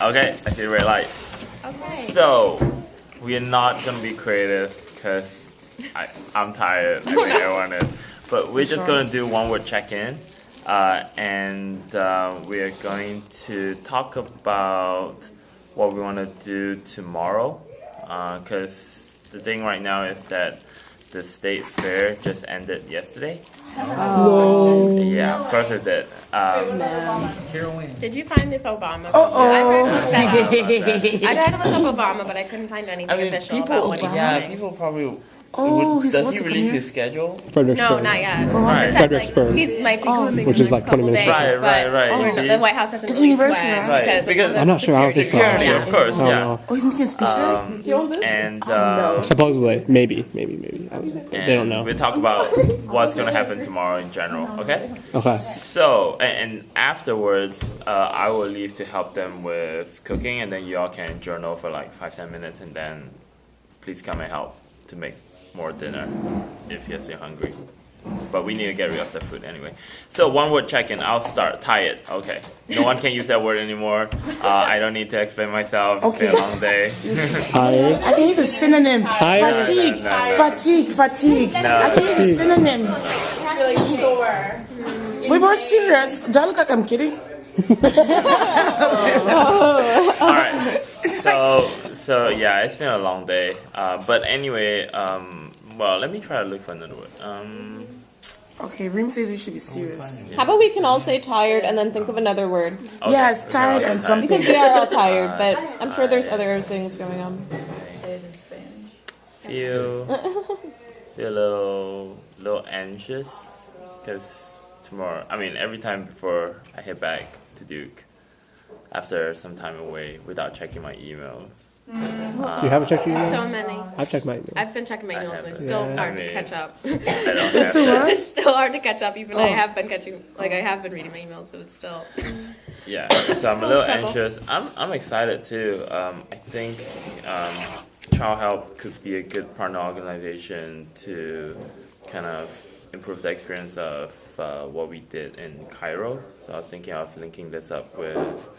Okay, I see the red light. Okay. So, we are not going to be creative because I'm tired. I think I want to. But we're just going to do one word check-in. And we are going to talk about what we want to do tomorrow. Because the thing right now is that the state fair just ended yesterday. Oh. Yeah, of course it did. Did you find if Obama? I tried to look up Obama, but I couldn't find anything official about what he's doing. People probably. Does he release his schedule? No, not yet. Right. Fredericksburg. He might be coming Which in is like 20 minutes days, Right. but the White House hasn't It's released university, when, right? Because I'm not sure. I don't think so. Security, Yeah. of course, I don't yeah. know. Oh, he's making a speech And Supposedly, maybe. They don't know. we'll talk about what's going to happen tomorrow in general, okay? Okay. So, and afterwards, I will leave to help them with cooking, and then you all can journal for like 5-10 minutes, and then please come and help to make more dinner if you're still hungry. But we need to get rid of the food anyway. So one word check-in. I'll start. Tired. Okay. No one can use that word anymore. I don't need to explain myself. It's been a long day. Tired. I can use a synonym. Tired. Fatigue. Fatigue. No. I can use a synonym. Really sore. We're more serious. Do I look like I'm kidding? All right. So yeah, it's been a long day. But anyway, well, let me try to look for another word. Okay, Reem says we should be serious. How about we can all say tired and then think of another word? Okay, Yes, we can tired all and say something. Because we are all tired, but I'm sure there's other things going on. Feel a little anxious because tomorrow. I mean, every time before I head back to Duke, after some time away without checking my emails. You haven't checked your emails? So many. I've checked my emails. I've been checking my emails and it's still Yeah. hard I mean, to catch up. I don't have that. It's still hard to catch up. Even I have been I have been reading my emails, but it's still. Yeah, so I'm a little Struggle. anxious. I'm excited too. I think Child Help could be a good partner organization to kind of improve the experience of what we did in Cairo. So I was thinking of linking this up with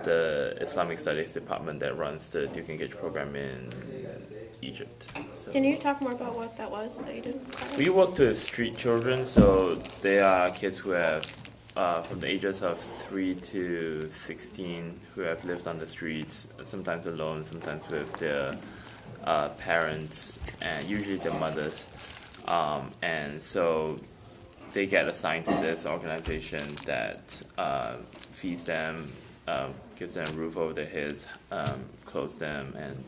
the Islamic Studies department that runs the Duke Engage program in Egypt. So Can you talk more about what that was that you did? we worked with street children, so they are kids who have from the ages of 3 to 16 who have lived on the streets, sometimes alone, sometimes with their parents, and usually their mothers. And so they get assigned to this organization that feeds them, gives them a roof over their heads, clothes them, and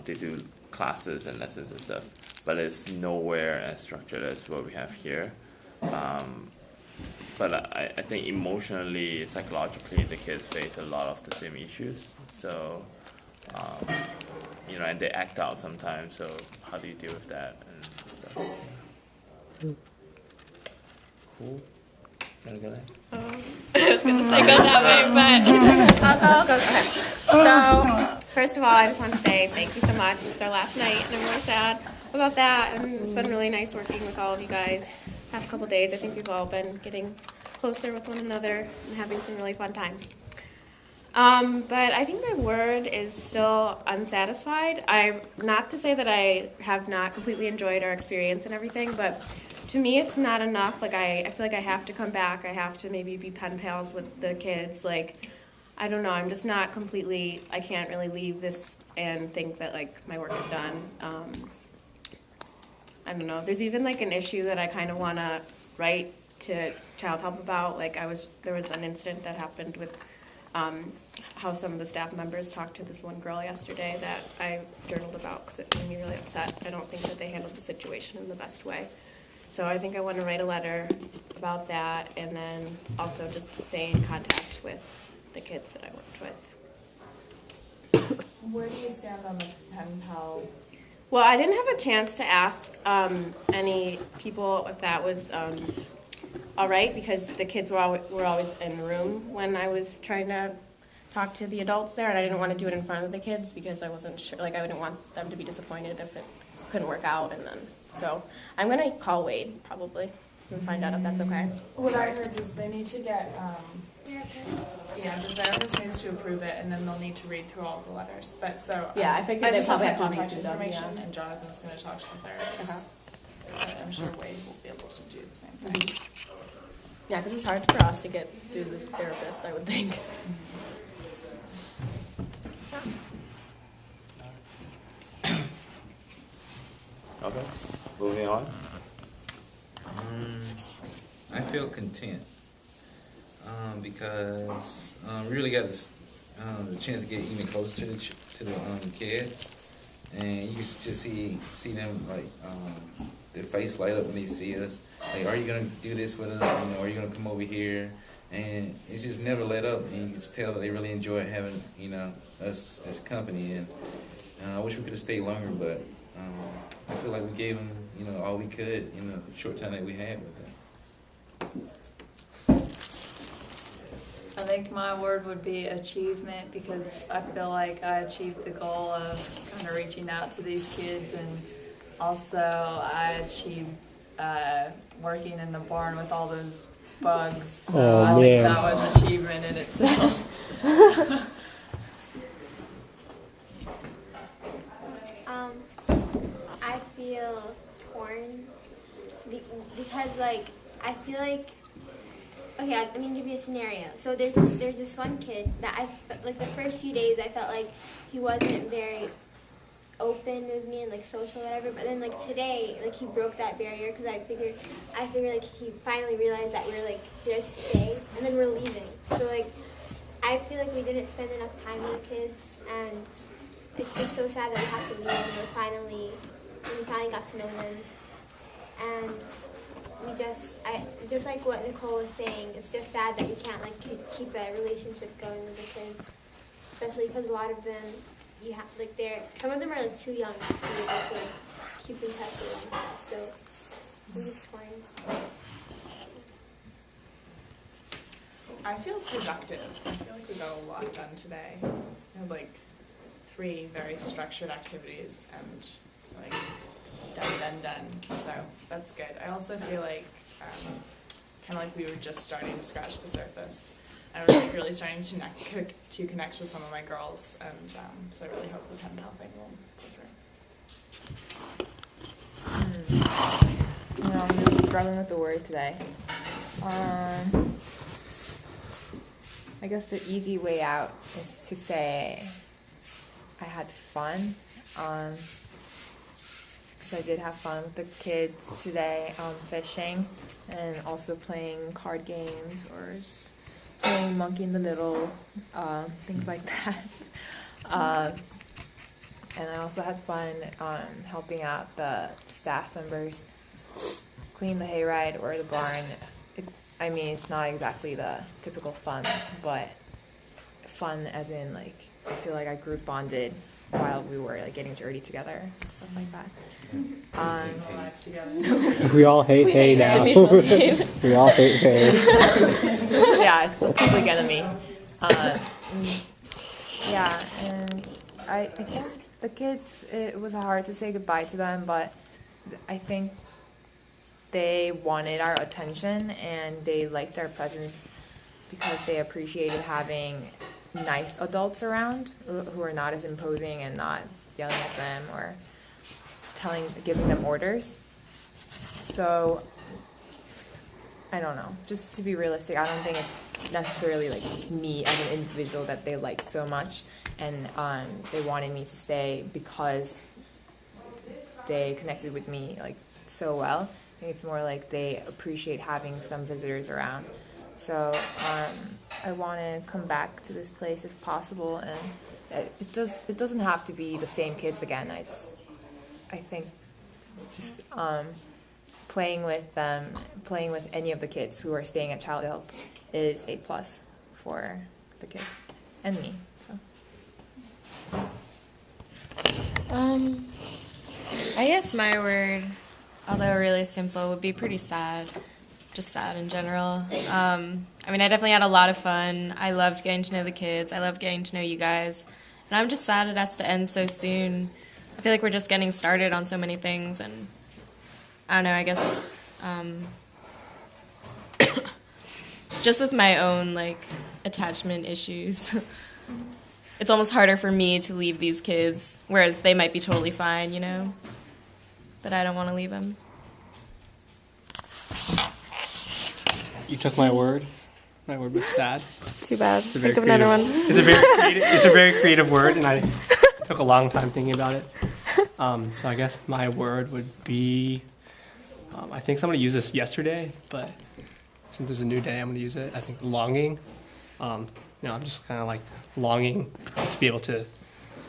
they do classes and lessons and stuff. But it's nowhere as structured as what we have here. But I think emotionally, psychologically, the kids face a lot of the same issues. So, and they act out sometimes. So how do you deal with that and stuff? Cool. Wanna go next? I was going to say go that way, but I'll go. Okay. So, first of all, I just want to say thank you so much. It's our last night, and I'm really sad about that. And it's been really nice working with all of you guys past couple days. I think we've all been getting closer with one another and having some really fun times. But I think my word is still unsatisfied. Not to say that I have not completely enjoyed our experience and everything, but to me it's not enough. Like I feel like I have to come back. I have to maybe be pen pals with the kids. Like, I don't know, I'm just not completely, I can't really leave this and think that like my work is done. I don't know. There's even like an issue that I kind of want to write to Child Help about. Like there was an incident that happened with how some of the staff members talked to this one girl yesterday that I journaled about because it made me really upset. I don't think that they handled the situation in the best way. So I think I want to write a letter about that and then also just stay in contact with the kids that I worked with. Where do you stand on the pen pal? Well, I didn't have a chance to ask any people if that was all right because the kids were always in the room when I was trying to talk to the adults there, and I didn't want to do it in front of the kids because I wasn't sure. Like, I wouldn't want them to be disappointed if it couldn't work out, and then so I'm gonna call Wade probably and find out if that's okay. What I heard is they need to get Yeah, the therapist needs to approve it, and then they'll need to read through all of the letters. But so Yeah, I figured they just have probably my have to read contact through them, information, yeah. and Jonathan's going to talk to the therapist. But I'm sure Wade will be able to do the same thing. Yeah, because it's hard for us to get through the therapist, I would think. Okay, moving on. I feel content because we really got the chance to get even closer to the kids, and you can just see them like their face light up when they see us. Like, are you gonna do this with us? You know, are you gonna come over here? And it's just never let up, and you can just tell that they really enjoy having us as company. And I wish we could have stayed longer, but I feel like we gave them all we could in the short time that we had with them. I think my word would be achievement, because I feel like I achieved the goal of kind of reaching out to these kids, and also I achieved working in the barn with all those bugs. So I think that was achievement in itself. I feel torn because, like, I feel like, okay, I'm gonna give you a scenario. So there's this one kid that like the first few days I felt like he wasn't very open with me and like social or whatever, but then like today, like, he broke that barrier because I figured like he finally realized that we're like there to stay, and then we're leaving. So like I feel like we didn't spend enough time with the kids, and it's just so sad that we have to leave when we finally got to know them. And just like what Nicole was saying, it's just sad that we can't like keep a relationship going with the kids, especially because a lot of them, some of them are like too young to be able to like keep in touch with them and stuff. So I'm just torn. I feel productive. I feel like we got a lot done today. We had like 3 very structured activities and like done. So that's good. I also feel like kind of like we were just starting to scratch the surface. I was like really starting to connect with some of my girls, and so I really hope the pen pal thing will go through. I'm really struggling with the word today. I guess the easy way out is to say I had fun. Because I did have fun with the kids today, fishing, and also playing card games or just playing Monkey in the Middle, things like that. And I also had fun helping out the staff members clean the hayride or the barn. It's not exactly the typical fun, but fun as in, like, I feel like I group bonded while we were like getting dirty together and stuff like that. We all hate hay now. We all hate hay. Yeah, it's the public enemy. And I think the kids, it was hard to say goodbye to them, but I think they wanted our attention and they liked our presence because they appreciated having nice adults around who are not as imposing and not yelling at them or giving them orders. So I don't know, just to be realistic, I don't think it's necessarily like just me as an individual that they like so much, and they wanted me to stay because they connected with me like so well. I think it's more like they appreciate having some visitors around. So I want to come back to this place if possible, and it doesn't have to be the same kids again. I think just playing with them, playing with any of the kids who are staying at Child Help is a plus for the kids and me. So I guess my word, although really simple, would be pretty sad. Just sad in general. I definitely had a lot of fun. I loved getting to know the kids. I loved getting to know you guys. And I'm just sad it has to end so soon. I feel like we're just getting started on so many things, and I don't know, I guess just with my own like attachment issues. It's almost harder for me to leave these kids, whereas they might be totally fine, you know? But I don't want to leave them. You took my word. My word was sad. Too bad. It's a very Think of another one. It's a very creative word, and I took a long time thinking about it. So I guess my word would be, I think somebody used this yesterday, but since it's a new day, I'm going to use it. I think longing. I'm just kind of like longing to be able to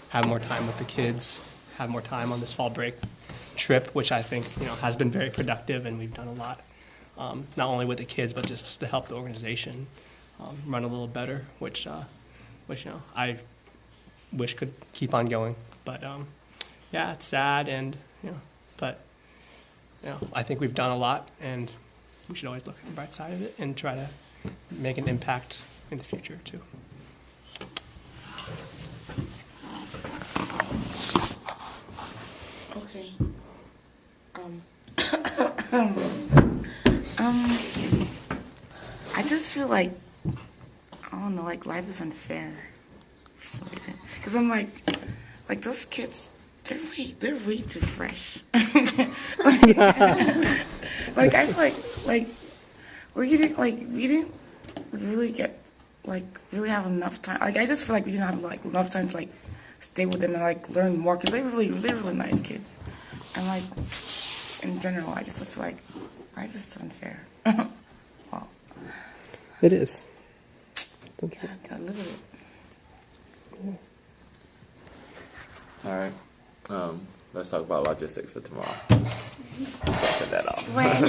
have more time with the kids, have more time on this fall break trip, which I think, has been very productive, and we've done a lot, not only with the kids, but just to help the organization run a little better, which I wish could keep on going. But yeah, it's sad, and but I think we've done a lot, and we should always look at the bright side of it and try to make an impact in the future too. Okay. I just feel like, I don't know, like life is unfair for some reason. Because I'm like those kids, they're way too fresh. Like I feel like we didn't really get really have enough time. Like I just feel like we didn't have enough time to stay with them and learn more, because they're really nice kids. And in general, I just feel like life is so unfair. Well, it is. Yeah, gotta live with it. All right. Let's talk about logistics for tomorrow. Set that off. Swag.